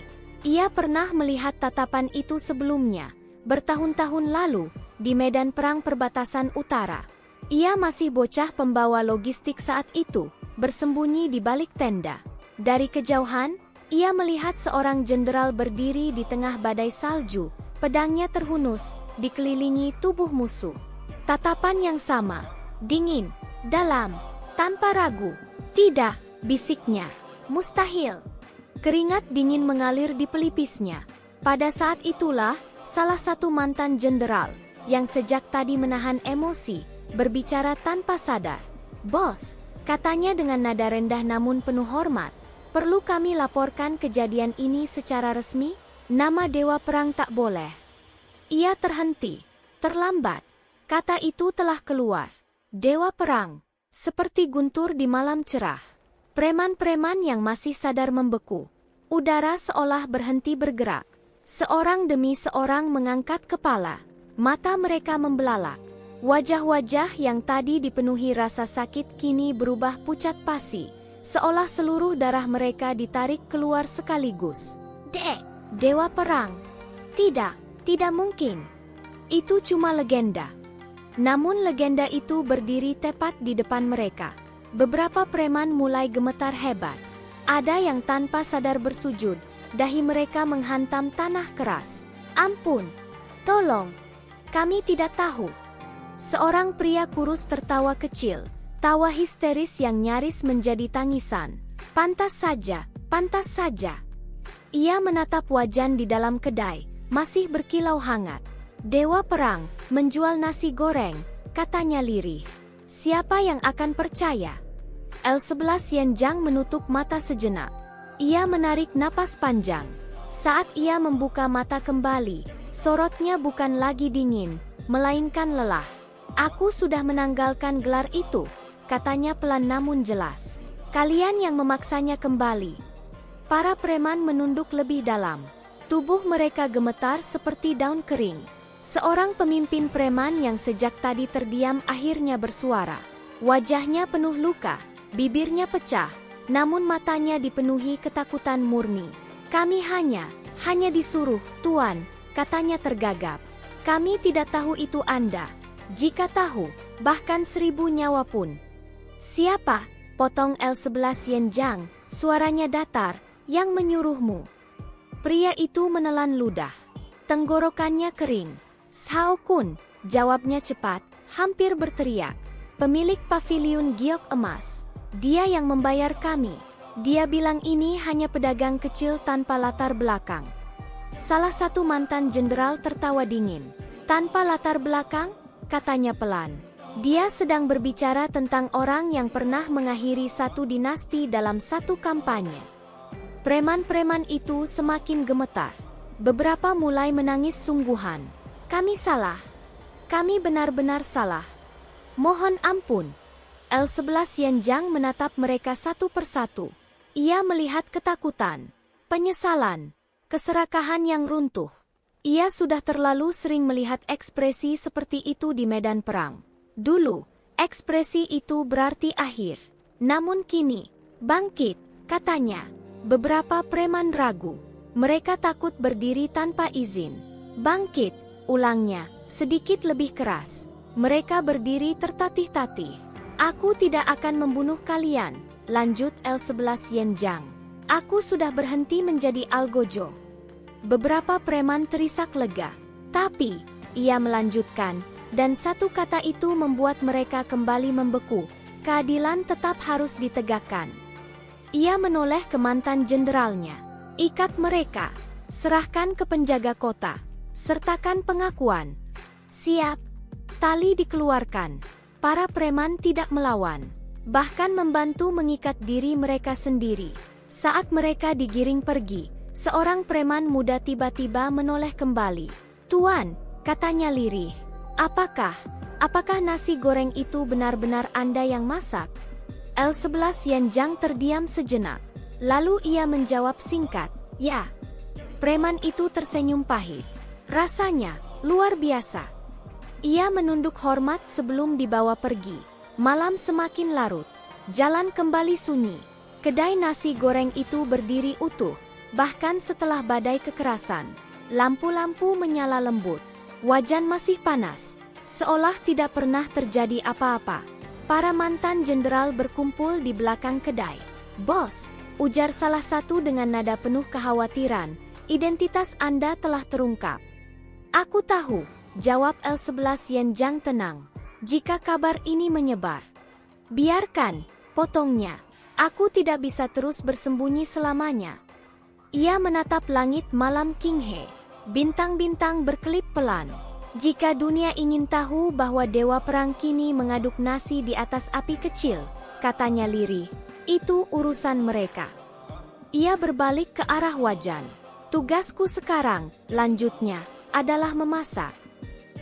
Ia pernah melihat tatapan itu sebelumnya, bertahun-tahun lalu, di medan perang perbatasan utara. Ia masih bocah pembawa logistik saat itu, bersembunyi di balik tenda. Dari kejauhan, ia melihat seorang jenderal berdiri di tengah badai salju, pedangnya terhunus, dikelilingi tubuh musuh. Tatapan yang sama, dingin, dalam, tanpa ragu. "Tidak," bisiknya. "Mustahil." Keringat dingin mengalir di pelipisnya. Pada saat itulah, salah satu mantan jenderal, yang sejak tadi menahan emosi, berbicara tanpa sadar. "Bos," katanya dengan nada rendah namun penuh hormat, "perlu kami laporkan kejadian ini secara resmi? Nama Dewa Perang tak boleh." Ia terhenti. Terlambat. Kata itu telah keluar. Dewa Perang. Seperti guntur di malam cerah. Preman-preman yang masih sadar membeku. Udara seolah berhenti bergerak. Seorang demi seorang mengangkat kepala. Mata mereka membelalak. Wajah-wajah yang tadi dipenuhi rasa sakit kini berubah pucat pasi, seolah seluruh darah mereka ditarik keluar sekaligus. Dewa Perang. Tidak mungkin. Itu cuma legenda." Namun legenda itu berdiri tepat di depan mereka. Beberapa preman mulai gemetar hebat. Ada yang tanpa sadar bersujud, dahi mereka menghantam tanah keras. "Ampun, tolong, kami tidak tahu." Seorang pria kurus tertawa kecil, tawa histeris yang nyaris menjadi tangisan. Pantas saja. Ia menatap wajan di dalam kedai, masih berkilau hangat. "Dewa Perang, menjual nasi goreng," katanya lirih. "Siapa yang akan percaya?" L11 Yenjang menutup mata sejenak. Ia menarik napas panjang. Saat ia membuka mata kembali, sorotnya bukan lagi dingin, melainkan lelah. "Aku sudah menanggalkan gelar itu," katanya pelan namun jelas. "Kalian yang memaksanya kembali." Para preman menunduk lebih dalam. Tubuh mereka gemetar seperti daun kering. Seorang pemimpin preman yang sejak tadi terdiam akhirnya bersuara. Wajahnya penuh luka, bibirnya pecah, namun matanya dipenuhi ketakutan murni. "Kami hanya disuruh, Tuan," katanya tergagap. Kami tidak tahu itu Anda. Jika tahu, bahkan 1000 nyawa pun. Siapa? Potong L11 Yenjang, suaranya datar, yang menyuruhmu. Pria itu menelan ludah. Tenggorokannya kering. Sao Kun, jawabnya cepat, hampir berteriak. Pemilik paviliun giok emas. Dia yang membayar kami. Dia bilang ini hanya pedagang kecil tanpa latar belakang. Salah satu mantan jenderal tertawa dingin. Tanpa latar belakang? Katanya pelan. Dia sedang berbicara tentang orang yang pernah mengakhiri satu dinasti dalam satu kampanye. Preman-preman itu semakin gemetar. Beberapa mulai menangis sungguhan. Kami salah. Kami benar-benar salah. Mohon ampun. L11 Yenjang menatap mereka satu persatu. Ia melihat ketakutan, penyesalan, keserakahan yang runtuh. Ia sudah terlalu sering melihat ekspresi seperti itu di medan perang. Dulu, ekspresi itu berarti akhir. Namun kini, bangkit, katanya. Beberapa preman ragu. Mereka takut berdiri tanpa izin. Bangkit, ulangnya, sedikit lebih keras. Mereka berdiri tertatih-tatih. Aku tidak akan membunuh kalian, lanjut L11 Yenjang. Aku sudah berhenti menjadi algojo. Beberapa preman terisak lega. Tapi, ia melanjutkan, dan satu kata itu membuat mereka kembali membeku. Keadilan tetap harus ditegakkan. Ia menoleh ke mantan jenderalnya. Ikat mereka. Serahkan ke penjaga kota. Sertakan pengakuan. Siap. Tali dikeluarkan. Para preman tidak melawan. Bahkan membantu mengikat diri mereka sendiri. Saat mereka digiring pergi, seorang preman muda tiba-tiba menoleh kembali. Tuan, katanya lirih. Apakah nasi goreng itu benar-benar Anda yang masak? L11 Yenjang terdiam sejenak. Lalu ia menjawab singkat, ya. Preman itu tersenyum pahit. Rasanya, luar biasa. Ia menunduk hormat sebelum dibawa pergi. Malam semakin larut. Jalan kembali sunyi. Kedai nasi goreng itu berdiri utuh. Bahkan setelah badai kekerasan. Lampu-lampu menyala lembut. Wajan masih panas. Seolah tidak pernah terjadi apa-apa. Para mantan jenderal berkumpul di belakang kedai. Bos, ujar salah satu dengan nada penuh kekhawatiran. Identitas Anda telah terungkap. Aku tahu, jawab L11 Yenjang tenang. Jika kabar ini menyebar. Biarkan, potongnya. Aku tidak bisa terus bersembunyi selamanya. Ia menatap langit malam Qinghe. Bintang-bintang berkelip pelan. Jika dunia ingin tahu bahwa dewa perang kini mengaduk nasi di atas api kecil, katanya lirih, itu urusan mereka. Ia berbalik ke arah wajan. Tugasku sekarang, lanjutnya, adalah memasak.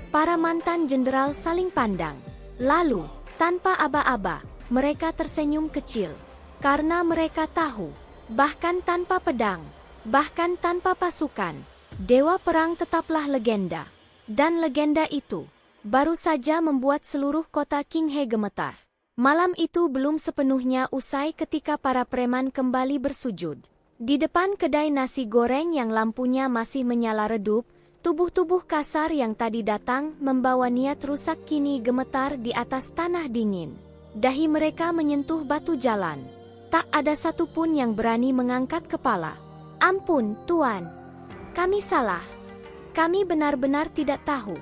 Para mantan jenderal saling pandang. Lalu, tanpa aba-aba, mereka tersenyum kecil. Karena mereka tahu, bahkan tanpa pedang, bahkan tanpa pasukan, dewa perang tetaplah legenda. Dan legenda itu baru saja membuat seluruh kota Qinghe gemetar. Malam itu belum sepenuhnya usai ketika para preman kembali bersujud. Di depan kedai nasi goreng yang lampunya masih menyala redup, tubuh-tubuh kasar yang tadi datang membawa niat rusak kini gemetar di atas tanah dingin. Dahi mereka menyentuh batu jalan. Tak ada satupun yang berani mengangkat kepala. Ampun, Tuan. Kami salah. Kami benar-benar tidak tahu.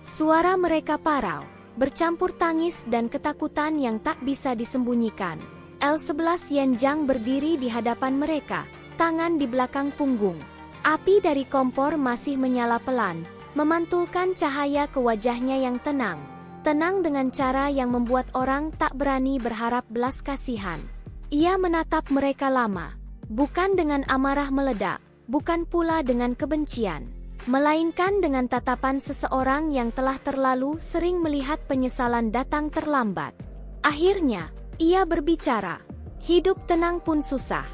Suara mereka parau, bercampur tangis dan ketakutan yang tak bisa disembunyikan. L11 Yenjang berdiri di hadapan mereka, tangan di belakang punggung. Api dari kompor masih menyala pelan, memantulkan cahaya ke wajahnya yang tenang. Tenang dengan cara yang membuat orang tak berani berharap belas kasihan. Ia menatap mereka lama, bukan dengan amarah meledak, bukan pula dengan kebencian. Melainkan dengan tatapan seseorang yang telah terlalu sering melihat penyesalan datang terlambat. Akhirnya, ia berbicara. Hidup tenang pun susah.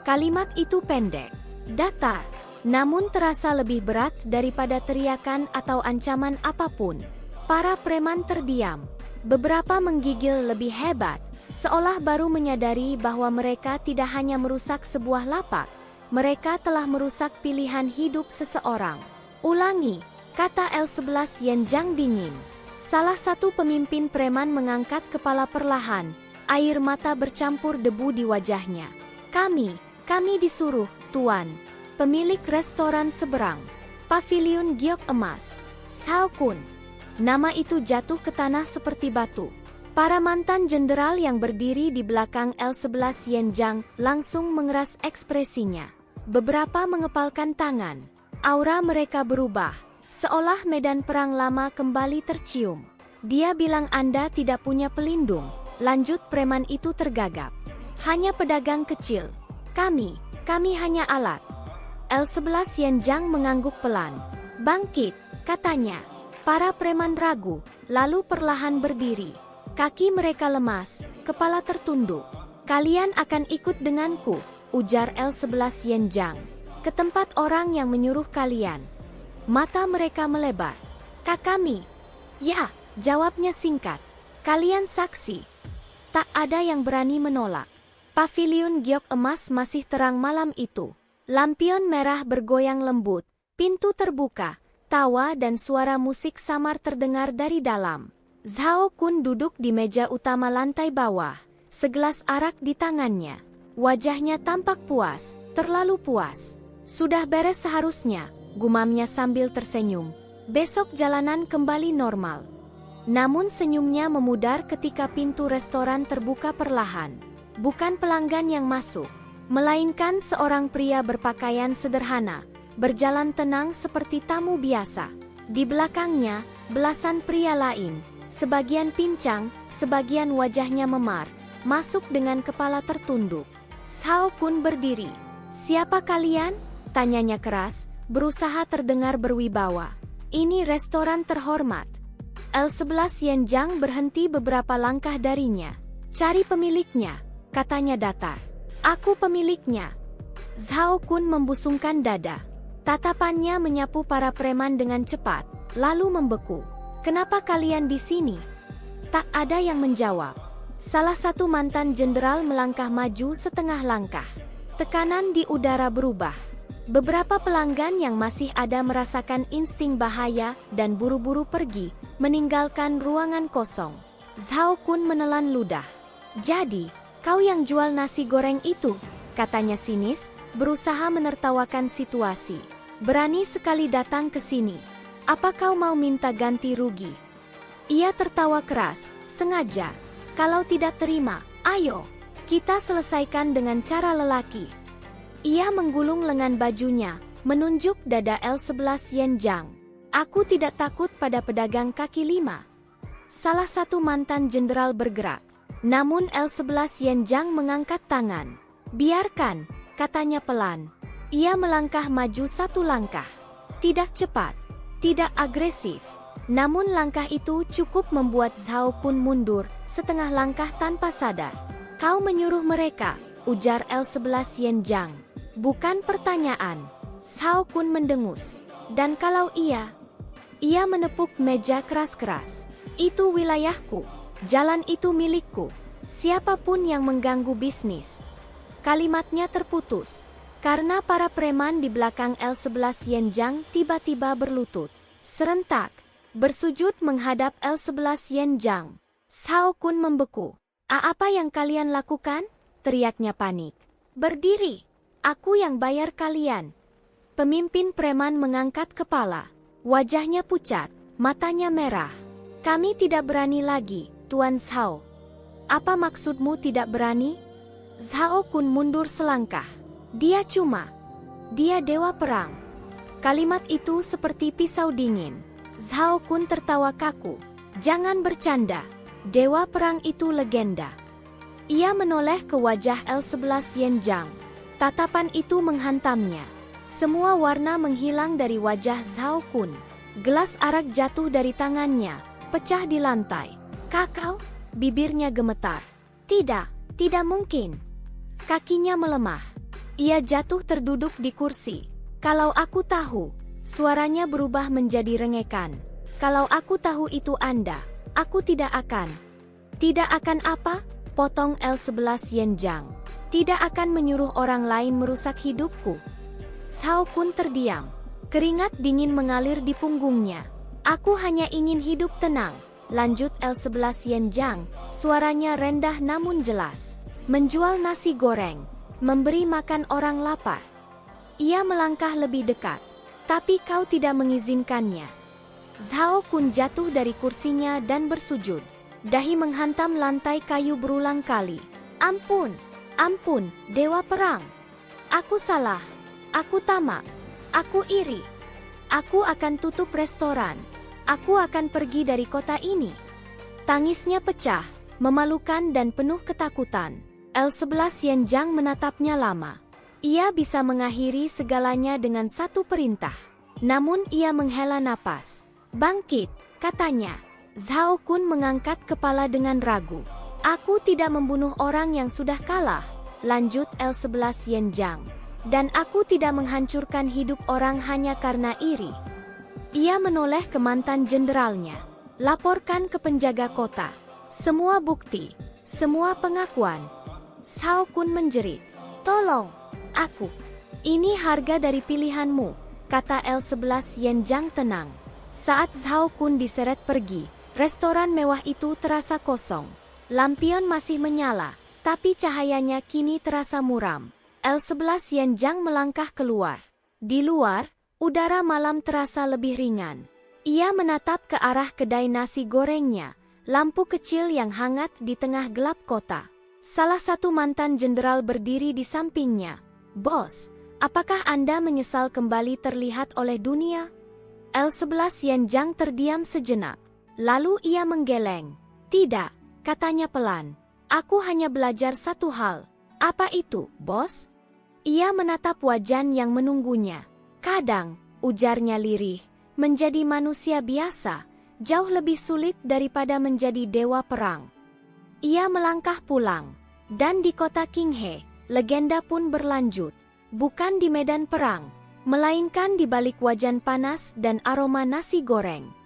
Kalimat itu pendek, datar, namun terasa lebih berat daripada teriakan atau ancaman apapun. Para preman terdiam. Beberapa menggigil lebih hebat, seolah baru menyadari bahwa mereka tidak hanya merusak sebuah lapak. Mereka telah merusak pilihan hidup seseorang. Ulangi, kata L11 Yenjang dingin. Salah satu pemimpin preman mengangkat kepala perlahan, air mata bercampur debu di wajahnya. Kami disuruh, Tuan. Pemilik restoran seberang. Paviliun Giok Emas. Zhao Kun. Nama itu jatuh ke tanah seperti batu. Para mantan jenderal yang berdiri di belakang L11 Yenjang langsung mengeras ekspresinya. Beberapa mengepalkan tangan. Aura mereka berubah, seolah medan perang lama kembali tercium. Dia bilang Anda tidak punya pelindung, lanjut preman itu tergagap. Hanya pedagang kecil. Kami hanya alat. L11 Yenjang mengangguk pelan. Bangkit, katanya. Para preman ragu, lalu perlahan berdiri. Kaki mereka lemas, kepala tertunduk. Kalian akan ikut denganku, ujar L11 Yenjang. Ke tempat orang yang menyuruh kalian. Mata mereka melebar. Kami. Ya, jawabnya singkat. Kalian saksi. Tak ada yang berani menolak. Paviliun Giok Emas masih terang malam itu. Lampion merah bergoyang lembut, pintu terbuka, tawa dan suara musik samar terdengar dari dalam. Zhao Kun duduk di meja utama lantai bawah, segelas arak di tangannya. Wajahnya tampak puas, terlalu puas. Sudah beres seharusnya, gumamnya sambil tersenyum. Besok jalanan kembali normal. Namun senyumnya memudar ketika pintu restoran terbuka perlahan. Bukan pelanggan yang masuk, melainkan seorang pria berpakaian sederhana, berjalan tenang seperti tamu biasa. Di belakangnya, belasan pria lain, sebagian pincang, sebagian wajahnya memar, masuk dengan kepala tertunduk. Zhao Kun berdiri. Siapa kalian? Tanyanya keras, berusaha terdengar berwibawa. Ini restoran terhormat. L11 Yenjang berhenti beberapa langkah darinya. Cari pemiliknya, katanya datar. Aku pemiliknya. Zhao Kun membusungkan dada. Tatapannya menyapu para preman dengan cepat, lalu membeku. Kenapa kalian di sini? Tak ada yang menjawab. Salah satu mantan jenderal melangkah maju setengah langkah. Tekanan di udara berubah. Beberapa pelanggan yang masih ada merasakan insting bahaya dan buru-buru pergi, meninggalkan ruangan kosong. Zhao Kun menelan ludah. Jadi, kau yang jual nasi goreng itu, katanya sinis, berusaha menertawakan situasi. Berani sekali datang ke sini. Apa kau mau minta ganti rugi? Ia tertawa keras, sengaja. Kalau tidak terima, ayo, kita selesaikan dengan cara lelaki. Ia menggulung lengan bajunya, menunjuk dada L11 Yenjang. Aku tidak takut pada pedagang kaki lima. Salah satu mantan jenderal bergerak. Namun L11 Yenjang mengangkat tangan. Biarkan, katanya pelan. Ia melangkah maju satu langkah. Tidak cepat, tidak agresif. Namun langkah itu cukup membuat Zhao Kun mundur setengah langkah tanpa sadar. Kau menyuruh mereka, ujar L11 Yenjang. Bukan pertanyaan. Zhao Kun mendengus. Dan kalau ia menepuk meja keras-keras. Itu wilayahku. Jalan itu milikku. Siapapun yang mengganggu bisnis. Kalimatnya terputus. Karena para preman di belakang L11 Yenjang tiba-tiba berlutut. Serentak. Bersujud menghadap L11 Yenjang. Zhao Kun membeku. Apa yang kalian lakukan? Teriaknya panik. Berdiri. Aku yang bayar kalian. Pemimpin preman mengangkat kepala. Wajahnya pucat, matanya merah. Kami tidak berani lagi, Tuan Zhao. Apa maksudmu tidak berani? Zhao Kun mundur selangkah. Dia dewa perang. Kalimat itu seperti pisau dingin. Zhao Kun tertawa kaku. Jangan bercanda. Dewa perang itu legenda. Ia menoleh ke wajah L11 Yenjang. Tatapan itu menghantamnya. Semua warna menghilang dari wajah Zhao Kun. Gelas arak jatuh dari tangannya, pecah di lantai. Kakau? Bibirnya gemetar. Tidak mungkin. Kakinya melemah. Ia jatuh terduduk di kursi. Kalau aku tahu, suaranya berubah menjadi rengekan. Kalau aku tahu itu Anda, aku tidak akan. Tidak akan apa? Potong L11 Yenjang. Tidak akan menyuruh orang lain merusak hidupku. Zhao Kun terdiam. Keringat dingin mengalir di punggungnya. Aku hanya ingin hidup tenang, lanjut L11 Yenjang, suaranya rendah namun jelas. Menjual nasi goreng, memberi makan orang lapar. Ia melangkah lebih dekat, tapi kau tidak mengizinkannya. Zhao Kun jatuh dari kursinya dan bersujud. Dahi menghantam lantai kayu berulang kali. Ampun, ampun, Dewa Perang. Aku salah, aku tamak, aku iri. Aku akan tutup restoran. Aku akan pergi dari kota ini. Tangisnya pecah, memalukan dan penuh ketakutan. L11 Yenjang menatapnya lama. Ia bisa mengakhiri segalanya dengan satu perintah. Namun ia menghela napas. Bangkit, katanya. Zhao Kun mengangkat kepala dengan ragu. Aku tidak membunuh orang yang sudah kalah, lanjut L11 Yenjang. Dan aku tidak menghancurkan hidup orang hanya karena iri. Ia menoleh ke mantan jenderalnya. Laporkan ke penjaga kota. Semua bukti, semua pengakuan. Zhao Kun menjerit. Tolong, aku. Ini harga dari pilihanmu, kata L11 Yenjang tenang. Saat Zhao Kun diseret pergi, restoran mewah itu terasa kosong. Lampion masih menyala, tapi cahayanya kini terasa muram. L11 Yenjang melangkah keluar. Di luar, udara malam terasa lebih ringan. Ia menatap ke arah kedai nasi gorengnya, lampu kecil yang hangat di tengah gelap kota. Salah satu mantan jenderal berdiri di sampingnya. Bos, apakah Anda menyesal kembali terlihat oleh dunia? L11 Yenjang terdiam sejenak. Lalu ia menggeleng. Tidak, katanya pelan. Aku hanya belajar satu hal. Apa itu, bos? Ia menatap Wajan yang menunggunya. Kadang, ujarnya lirih, menjadi manusia biasa, jauh lebih sulit daripada menjadi dewa perang. Ia melangkah pulang. Dan di kota Qinghe, legenda pun berlanjut. Bukan di medan perang, melainkan di balik wajan panas dan aroma nasi goreng.